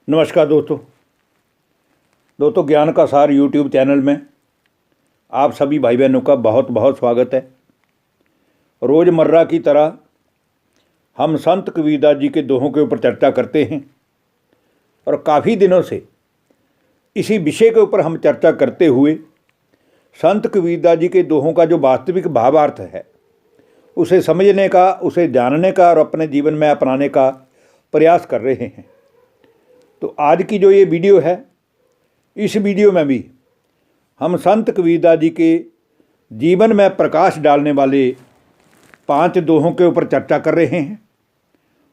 नमस्कार दोस्तों ज्ञान का सार यूट्यूब चैनल में आप सभी भाई बहनों का बहुत बहुत स्वागत है। रोज़मर्रा की तरह हम संत कबीरदास जी के दोहों के ऊपर चर्चा करते हैं और काफ़ी दिनों से इसी विषय के ऊपर हम चर्चा करते हुए संत कबीरदास जी के दोहों का जो वास्तविक भावार्थ है उसे समझने का, उसे जानने का और अपने जीवन में अपनाने का प्रयास कर रहे हैं। तो आज की जो ये वीडियो है, इस वीडियो में भी हम संत कबीरदास जी के जीवन में प्रकाश डालने वाले 5 दोहों के ऊपर चर्चा कर रहे हैं।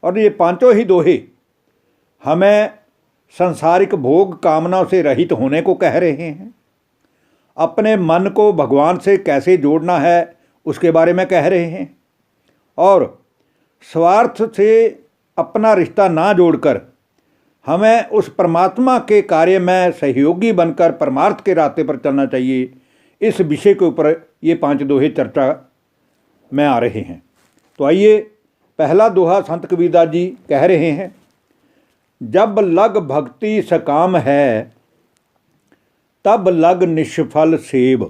और ये पांचों ही दोहे हमें सांसारिक भोग कामनाओं से रहित होने को कह रहे हैं। अपने मन को भगवान से कैसे जोड़ना है उसके बारे में कह रहे हैं और स्वार्थ से अपना रिश्ता ना जोड़कर हमें उस परमात्मा के कार्य में सहयोगी बनकर परमार्थ के रास्ते पर चलना चाहिए। इस विषय के ऊपर ये 5 दोहे चर्चा में आ रहे हैं। तो आइए, पहला दोहा संत कबीरदास जी कह रहे हैं, जब लग भक्ति सकाम है तब लग निष्फल सेब।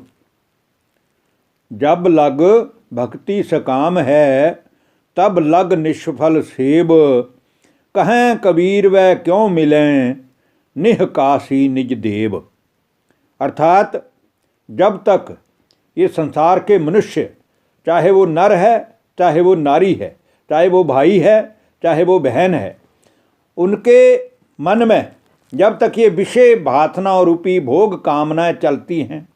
जब लग भक्ति सकाम है तब लग निष्फल सेब। कहें कबीर वह क्यों मिलें निह काशी निज देव। अर्थात जब तक ये संसार के मनुष्य, चाहे वो नर है चाहे वो नारी है, चाहे वो भाई है चाहे वो बहन है, उनके मन में जब तक ये विषय वासना और रूपी भोग कामनाएं चलती हैं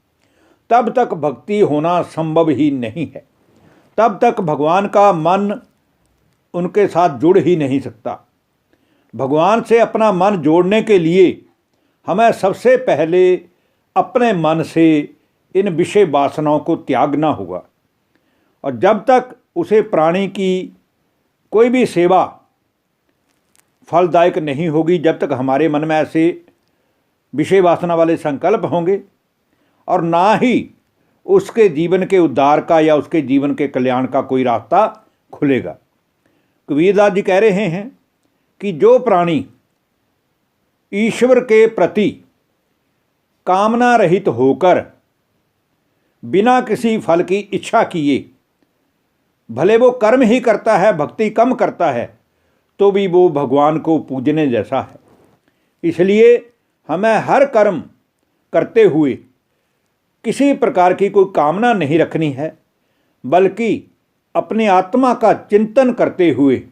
तब तक भक्ति होना संभव ही नहीं है। तब तक भगवान का मन उनके साथ जुड़ ही नहीं सकता। भगवान से अपना मन जोड़ने के लिए हमें सबसे पहले अपने मन से इन विषय वासनाओं को त्यागना होगा। और जब तक उसे प्राणी की कोई भी सेवा फलदायक नहीं होगी, जब तक हमारे मन में ऐसे विषय वासना वाले संकल्प होंगे और ना ही उसके जीवन के उद्धार का या उसके जीवन के कल्याण का कोई रास्ता खुलेगा। कबीरदास जी कह रहे हैं कि जो प्राणी ईश्वर के प्रति कामना रहित होकर बिना किसी फल की इच्छा किए, भले वो कर्म ही करता है, भक्ति कम करता है, तो भी वो भगवान को पूजने जैसा है। इसलिए हमें हर कर्म करते हुए किसी प्रकार की कोई कामना नहीं रखनी है, बल्कि अपनी आत्मा का चिंतन करते हुए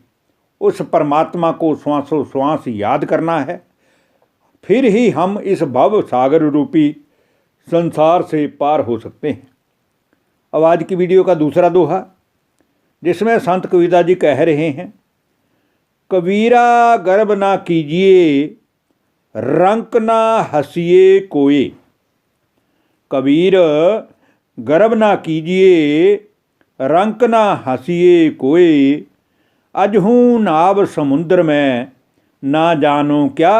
उस परमात्मा को श्वासों श्वास याद करना है। फिर ही हम इस भव सागर रूपी संसार से पार हो सकते हैं। अब आज की वीडियो का दूसरा दोहा, जिसमें संत कबीरदास जी कह रहे हैं, कबीरा गर्व ना कीजिए रंक ना हंसिए कोई। कबीर गर्व ना कीजिए रंक ना हंसिए कोई। अजहूँ नाव समुद्र में ना जानो क्या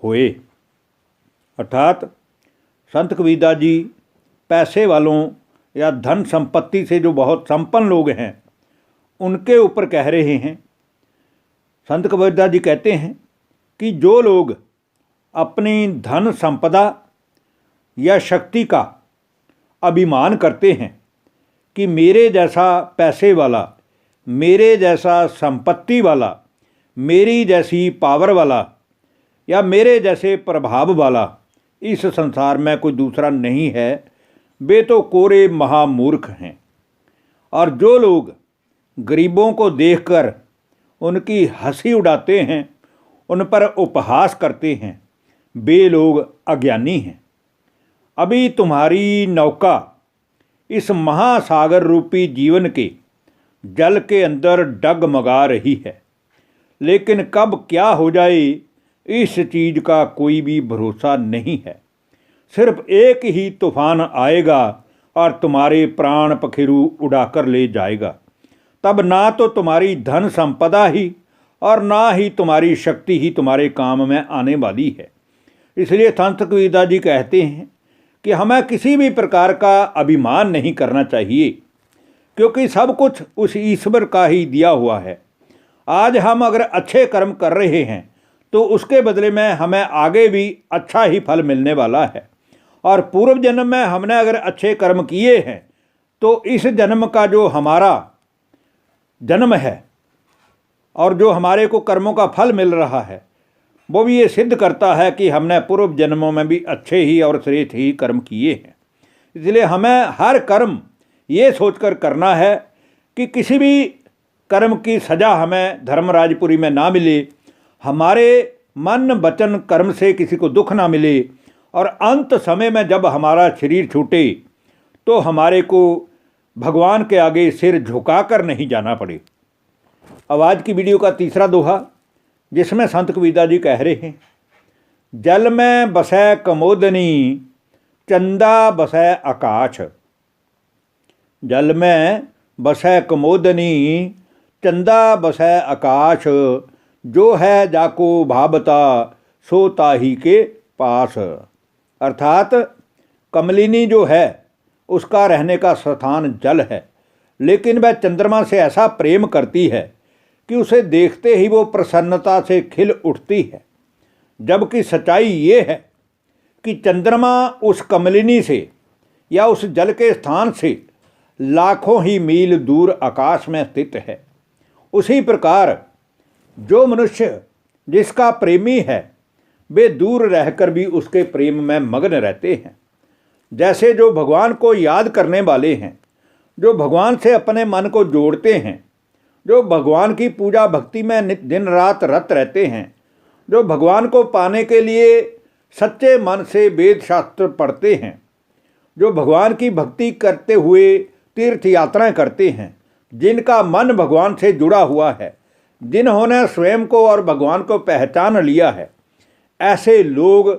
होए। अर्थात संत कबीरदास जी पैसे वालों या धन संपत्ति से जो बहुत संपन्न लोग हैं उनके ऊपर कह रहे हैं। संत कबीरदास जी कहते हैं कि जो लोग अपनी धन संपदा या शक्ति का अभिमान करते हैं कि मेरे जैसा पैसे वाला, मेरे जैसा संपत्ति वाला, मेरी जैसी पावर वाला या मेरे जैसे प्रभाव वाला इस संसार में कोई दूसरा नहीं है, वे तो कोरे महामूर्ख हैं। और जो लोग गरीबों को देखकर उनकी हंसी उड़ाते हैं, उन पर उपहास करते हैं, वे लोग अज्ञानी हैं। अभी तुम्हारी नौका इस महासागर रूपी जीवन के जल के अंदर डगमगा रही है, लेकिन कब क्या हो जाए इस चीज़ का कोई भी भरोसा नहीं है। सिर्फ एक ही तूफान आएगा और तुम्हारे प्राण पखेरु उड़ाकर ले जाएगा। तब ना तो तुम्हारी धन संपदा ही और ना ही तुम्हारी शक्ति ही तुम्हारे काम में आने वाली है। इसलिए संत कबीरदास जी कहते हैं कि हमें किसी भी प्रकार का अभिमान नहीं करना चाहिए, क्योंकि सब कुछ उस ईश्वर का ही दिया हुआ है। आज हम अगर अच्छे कर्म कर रहे हैं तो उसके बदले में हमें आगे भी अच्छा ही फल मिलने वाला है। और पूर्व जन्म में हमने अगर अच्छे कर्म किए हैं तो इस जन्म का जो हमारा जन्म है और जो हमारे को कर्मों का फल मिल रहा है वो भी ये सिद्ध करता है कि हमने पूर्व जन्मों में भी अच्छे ही और श्रेष्ठ ही कर्म किए हैं। इसलिए हमें हर कर्म ये सोचकर करना है कि किसी भी कर्म की सज़ा हमें धर्मराजपुरी में ना मिले, हमारे मन वचन कर्म से किसी को दुख ना मिले, और अंत समय में जब हमारा शरीर छूटे तो हमारे को भगवान के आगे सिर झुकाकर नहीं जाना पड़े। अब आज की वीडियो का तीसरा दोहा, जिसमें संत कबीरदास जी कह रहे हैं, जल में बसै कमोदनी चंदा बसै आकाश। जल में बसै कमोदनी चंदा बसै आकाश, जो है जाको भाबता सो ताही के पास। अर्थात कमलिनी जो है उसका रहने का स्थान जल है, लेकिन वह चंद्रमा से ऐसा प्रेम करती है कि उसे देखते ही वो प्रसन्नता से खिल उठती है। जबकि सच्चाई ये है कि चंद्रमा उस कमलिनी से या उस जल के स्थान से लाखों ही मील दूर आकाश में स्थित है। उसी प्रकार जो मनुष्य जिसका प्रेमी है वे दूर रहकर भी उसके प्रेम में मग्न रहते हैं। जैसे जो भगवान को याद करने वाले हैं, जो भगवान से अपने मन को जोड़ते हैं, जो भगवान की पूजा भक्ति में दिन रात रत रहते हैं, जो भगवान को पाने के लिए सच्चे मन से वेद शास्त्र पढ़ते हैं, जो भगवान की भक्ति करते हुए तीर्थ यात्राएं करते हैं, जिनका मन भगवान से जुड़ा हुआ है, जिन्होंने स्वयं को और भगवान को पहचान लिया है, ऐसे लोग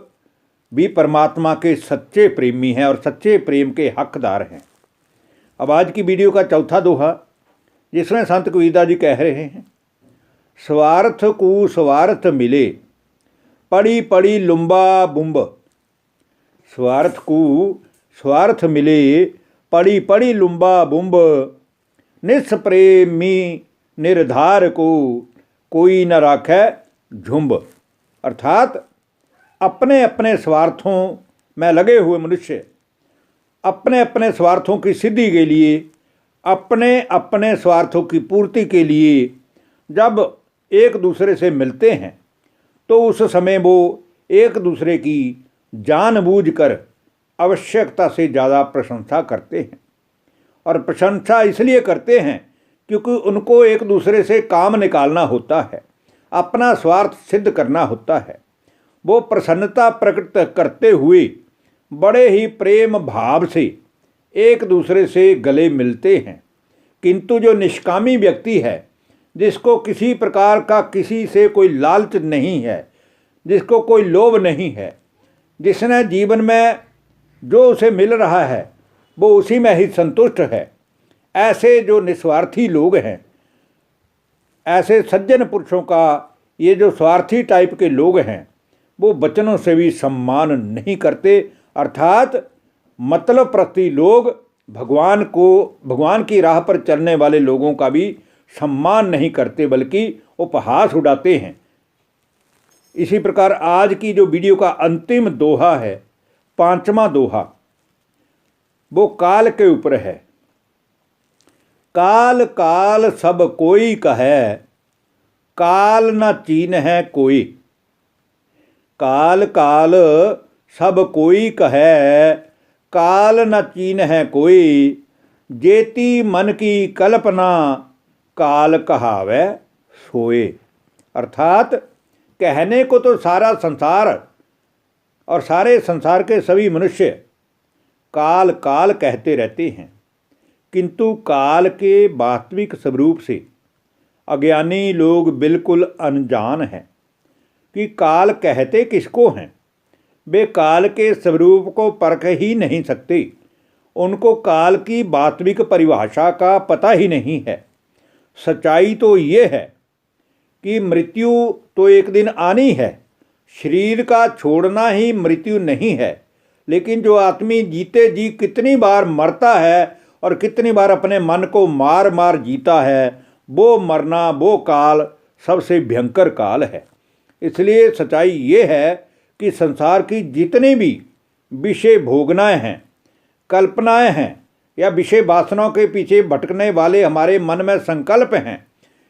भी परमात्मा के सच्चे प्रेमी हैं और सच्चे प्रेम के हकदार हैं। अब आज की वीडियो का चौथा दोहा, जिसमें संत कबीरदास जी कह रहे हैं, स्वार्थ को स्वार्थ मिले पड़ी पड़ी लुम्बा बुम्ब। स्वार्थ को स्वार्थ मिले पड़ी पड़ी लुम्बा बुम्ब, निष्प्रेमी निर्धार को कोई न राखे झुंब। अर्थात अपने अपने स्वार्थों में लगे हुए मनुष्य अपने अपने स्वार्थों की सिद्धि के लिए, अपने अपने स्वार्थों की पूर्ति के लिए जब एक दूसरे से मिलते हैं तो उस समय वो एक दूसरे की जानबूझकर आवश्यकता से ज़्यादा प्रशंसा करते हैं। और प्रशंसा इसलिए करते हैं क्योंकि उनको एक दूसरे से काम निकालना होता है, अपना स्वार्थ सिद्ध करना होता है। वो प्रसन्नता प्रकट करते हुए बड़े ही प्रेम भाव से एक दूसरे से गले मिलते हैं। किंतु जो निष्कामी व्यक्ति है, जिसको किसी प्रकार का किसी से कोई लालच नहीं है, जिसको कोई लोभ नहीं है, जिसने जीवन में जो उसे मिल रहा है वो उसी में ही संतुष्ट है, ऐसे जो निस्वार्थी लोग हैं, ऐसे सज्जन पुरुषों का ये जो स्वार्थी टाइप के लोग हैं वो वचनों से भी सम्मान नहीं करते। अर्थात मतलब प्रति लोग भगवान की राह पर चलने वाले लोगों का भी सम्मान नहीं करते, बल्कि उपहास उड़ाते हैं। इसी प्रकार आज की जो वीडियो का अंतिम दोहा है, पांचवा दोहा, वो काल के ऊपर है। काल काल सब कोई कहे, काल न चीन है कोई। काल काल सब कोई कहे, काल न चीन है कोई। जेती मन की कल्पना, काल कहावे सोए। अर्थात कहने को तो सारा संसार और सारे संसार के सभी मनुष्य काल काल कहते रहते हैं, किंतु काल के वास्तविक स्वरूप से अज्ञानी लोग बिल्कुल अनजान हैं कि काल कहते किसको हैं। वे काल के स्वरूप को परख ही नहीं सकते, उनको काल की वास्तविक परिभाषा का पता ही नहीं है। सच्चाई तो ये है कि मृत्यु तो एक दिन आनी है, शरीर का छोड़ना ही मृत्यु नहीं है। लेकिन जो आदमी जीते जी कितनी बार मरता है और कितनी बार अपने मन को मार मार जीता है, वो मरना, वो काल सबसे भयंकर काल है। इसलिए सच्चाई ये है कि संसार की जितनी भी विषय भोगनाएं हैं, कल्पनाएं हैं या विषय वासनाओं के पीछे भटकने वाले हमारे मन में संकल्प हैं,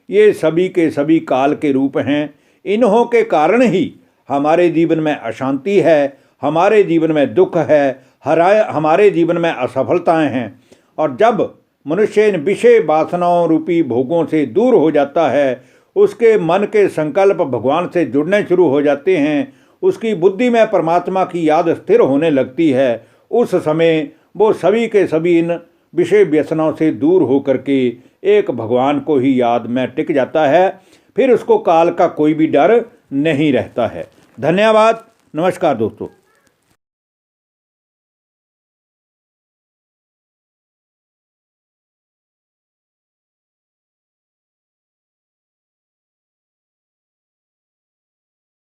ये सभी के सभी काल के रूप हैं। इन्हों के कारण ही हमारे जीवन में अशांति है, हमारे जीवन में दुख है, हमारे जीवन में असफलताएं हैं। और जब मनुष्य इन विषय वासनाओं रूपी भोगों से दूर हो जाता है, उसके मन के संकल्प भगवान से जुड़ने शुरू हो जाते हैं, उसकी बुद्धि में परमात्मा की याद स्थिर होने लगती है, उस समय वो सभी के सभी इन विषय व्यसनों से दूर होकर के एक भगवान को ही याद में टिक जाता है। फिर उसको काल का कोई भी डर नहीं रहता है। धन्यवाद। नमस्कार दोस्तों।